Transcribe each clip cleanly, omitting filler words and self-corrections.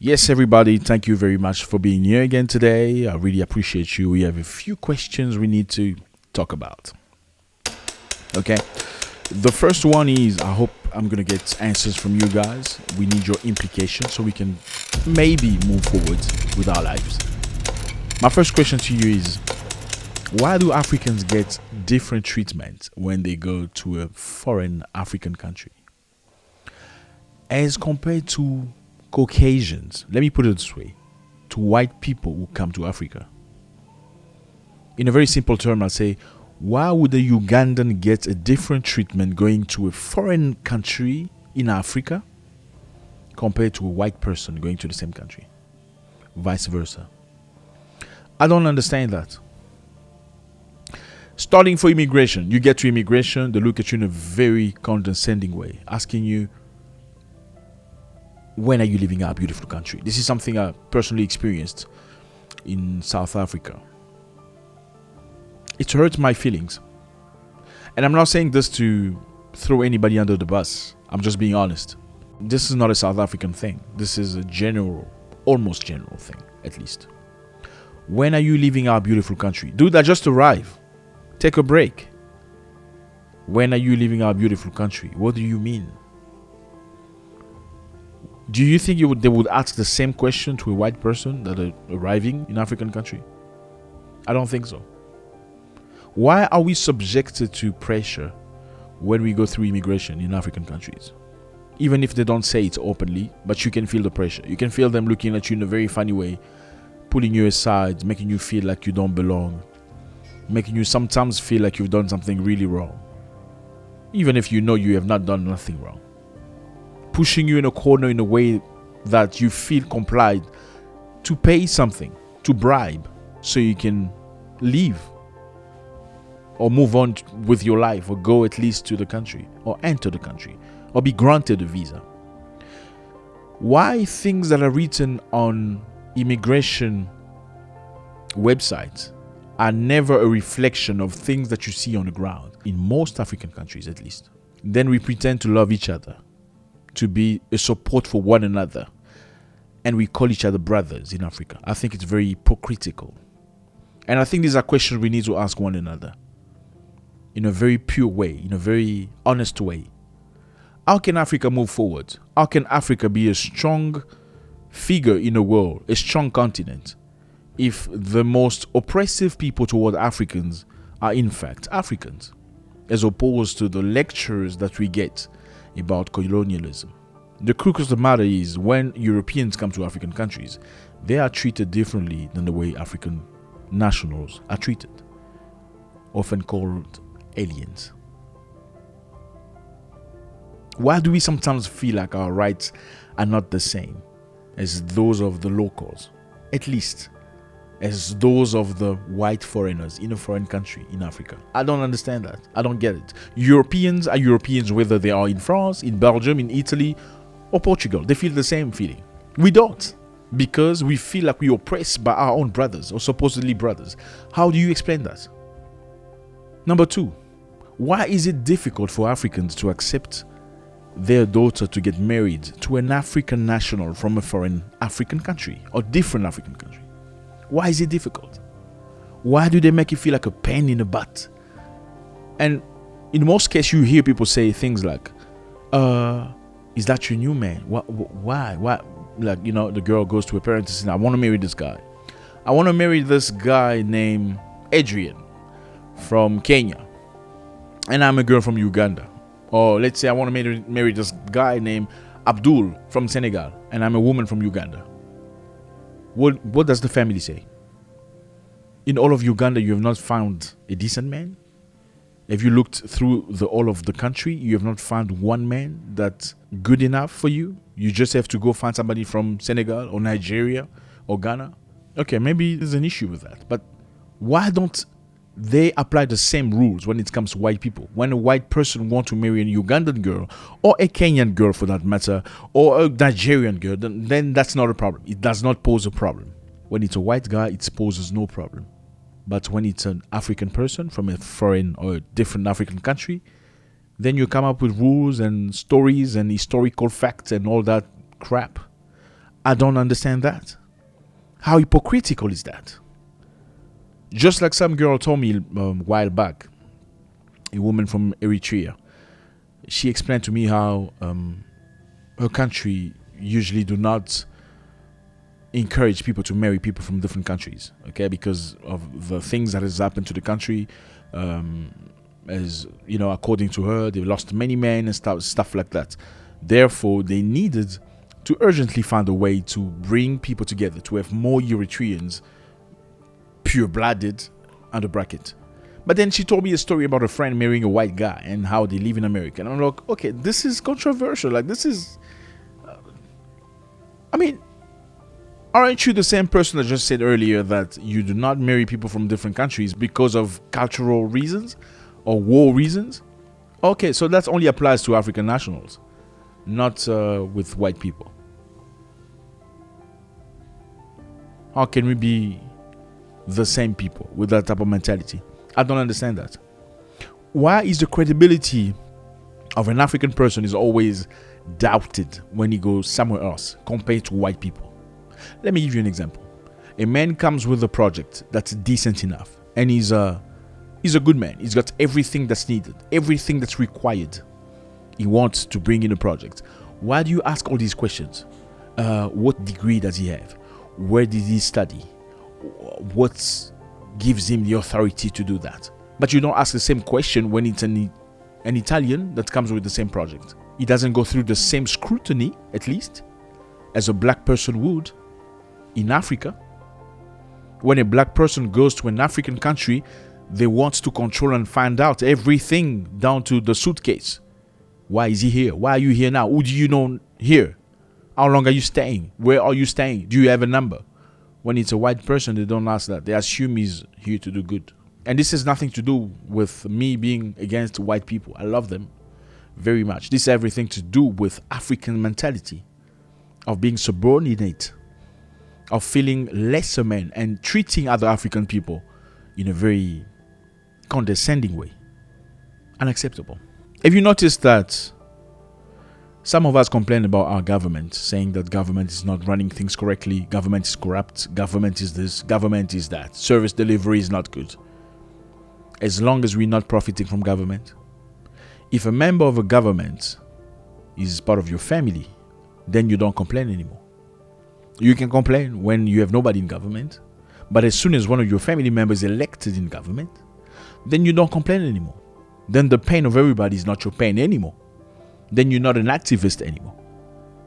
Yes, everybody, thank you very much for being here again today. I really appreciate you. We have a few questions we need to talk about. Okay. The first one is I hope I'm going to get answers from you guys. We need your implications so we can maybe move forward with our lives. My first question to you is why do Africans get different treatment when they go to a foreign African country as compared to Caucasians? Let me put it this way, to white people who come to Africa. In a very simple term, I'll say, why would a Ugandan get a different treatment going to a foreign country in Africa compared to a white person going to the same country? Vice versa. I don't understand that. Starting for immigration, you get to immigration, they look at you in a very condescending way, asking you, when are you leaving our beautiful country? This is something I personally experienced in South Africa. It hurts my feelings. And I'm not saying this to throw anybody under the bus. I'm just being honest. This is not a South African thing. This is a general, almost general thing, at least. When are you leaving our beautiful country? Dude, I just arrived. Take a break. When are you leaving our beautiful country? What do you mean? Do you think they would ask the same question to a white person that are arriving in African country? I don't think so. Why are we subjected to pressure when we go through immigration in African countries? Even if they don't say it openly, but you can feel the pressure. You can feel them looking at you in a very funny way, pulling you aside, making you feel like you don't belong, making you sometimes feel like you've done something really wrong, even if you know you have not done nothing wrong. Pushing you in a corner in a way that you feel complied to pay something, to bribe, so you can leave or move on with your life or go at least to the country or enter the country or be granted a visa. Why things that are written on immigration websites are never a reflection of things that you see on the ground, in most African countries at least? Then we pretend to love each other, to be a support for one another, and we call each other brothers in Africa. I think it's very hypocritical. And I think these are questions we need to ask one another in a very pure way, in a very honest way. How can Africa move forward? How can Africa be a strong figure in the world, a strong continent, if the most oppressive people toward Africans are in fact Africans, as opposed to the lectures that we get about colonialism? The crux of the matter is when Europeans come to African countries, they are treated differently than the way African nationals are treated, often called aliens. Why do we sometimes feel like our rights are not the same as those of the locals, at least as those of the white foreigners in a foreign country in Africa? I don't understand that. I don't get it. Europeans are Europeans whether they are in France, in Belgium, in Italy, or Portugal. They feel the same feeling. We don't, because we feel like we're oppressed by our own brothers or supposedly brothers. How do you explain that? Number two, why is it difficult for Africans to accept their daughter to get married to an African national from a foreign African country or different African country? Why is it difficult? Why do they make you feel like a pain in the butt? And in most cases, you hear people say things like, is that your new man? Why? Like, the girl goes to her parents and says, I want to marry this guy. I want to marry this guy named Adrian from Kenya. And I'm a girl from Uganda. Or let's say I want to marry this guy named Abdul from Senegal. And I'm a woman from Uganda. What does the family say? In all of Uganda, you have not found a decent man? Have you looked through all of the country? You have not found one man that's good enough for you? You just have to go find somebody from Senegal or Nigeria or Ghana? Okay, maybe there's an issue with that. But why don't they apply the same rules when it comes to white people? When a white person wants to marry a Ugandan girl or a Kenyan girl for that matter or a Nigerian girl, then that's not a problem. It does not pose a problem. When it's a white guy, it poses no problem. But when it's an African person from a foreign or a different African country, then you come up with rules and stories and historical facts and all that crap. I don't understand that. How hypocritical is that? Just like some girl told me a while back, a woman from Eritrea. She explained to me how her country usually do not encourage people to marry people from different countries, okay, because of the things that has happened to the country. As you know, according to her, they lost many men and stuff like that. Therefore, they needed to urgently find a way to bring people together, to have more Eritreans, pure-blooded, under bracket. But then she told me a story about a friend marrying a white guy and how they live in America. And I'm like, okay, this is controversial. Like, this is... I mean, aren't you the same person that just said earlier that you do not marry people from different countries because of cultural reasons or war reasons? Okay, so that only applies to African nationals, not with white people. How can we be the same people with that type of mentality? I don't understand that. Why is the credibility of an African person is always doubted when he goes somewhere else compared to white people? Let me give you an example. A man comes with a project that's decent enough, and he's a good man. He's got everything that's needed, everything that's required. He wants to bring in a project. Why do you ask all these questions? What degree does he have? Where did he study? What gives him the authority to do that? But you don't ask the same question when it's an Italian that comes with the same project. He doesn't go through the same scrutiny, at least, as a black person would in Africa. When a black person goes to an African country, they want to control and find out everything down to the suitcase. Why is he here? Why are you here now? Who do you know here? How long are you staying? Where are you staying? Do you have a number? When it's a white person, they don't ask that. They assume he's here to do good. And this has nothing to do with me being against white people. I love them very much. This has everything to do with African mentality of being subordinate, of feeling lesser men and treating other African people in a very condescending way. Unacceptable. Have you noticed that some of us complain about our government, saying that government is not running things correctly, government is corrupt, government is this, government is that, service delivery is not good. As long as we're not profiting from government. If a member of a government is part of your family, then you don't complain anymore. You can complain when you have nobody in government, but as soon as one of your family members is elected in government, then you don't complain anymore. Then the pain of everybody is not your pain anymore. Then you're not an activist anymore.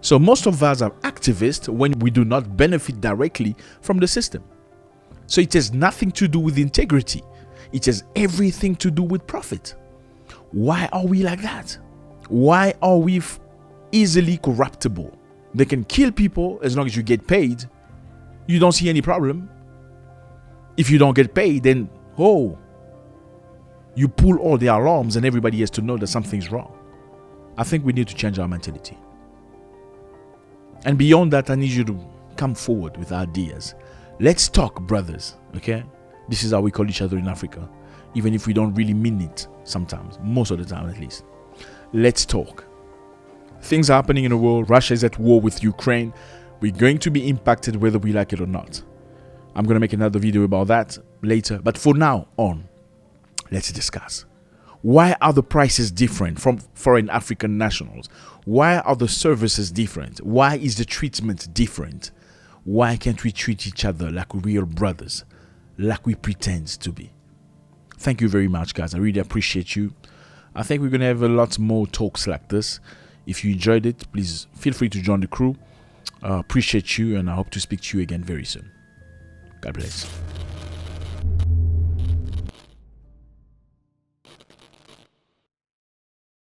So most of us are activists when we do not benefit directly from the system. So it has nothing to do with integrity. It has everything to do with profit. Why are we like that? Why are we easily corruptible? They can kill people as long as you get paid. You don't see any problem. If you don't get paid, then you pull all the alarms and everybody has to know that something's wrong. I think we need to change our mentality. And beyond that, I need you to come forward with ideas. Let's talk, brothers, okay? This is how we call each other in Africa, even if we don't really mean it sometimes, most of the time at least. Let's talk. Things are happening in the world. Russia is at war with Ukraine. We're going to be impacted whether we like it or not. I'm going to make another video about that later. But for now on, let's discuss. Why are the prices different from foreign African nationals? Why are the services different? Why is the treatment different? Why can't we treat each other like real brothers, like we pretend to be? Thank you very much, guys. I really appreciate you. I think we're going to have a lot more talks like this. If you enjoyed it, please feel free to join the crew. Appreciate you, and I hope to speak to you again very soon. God bless.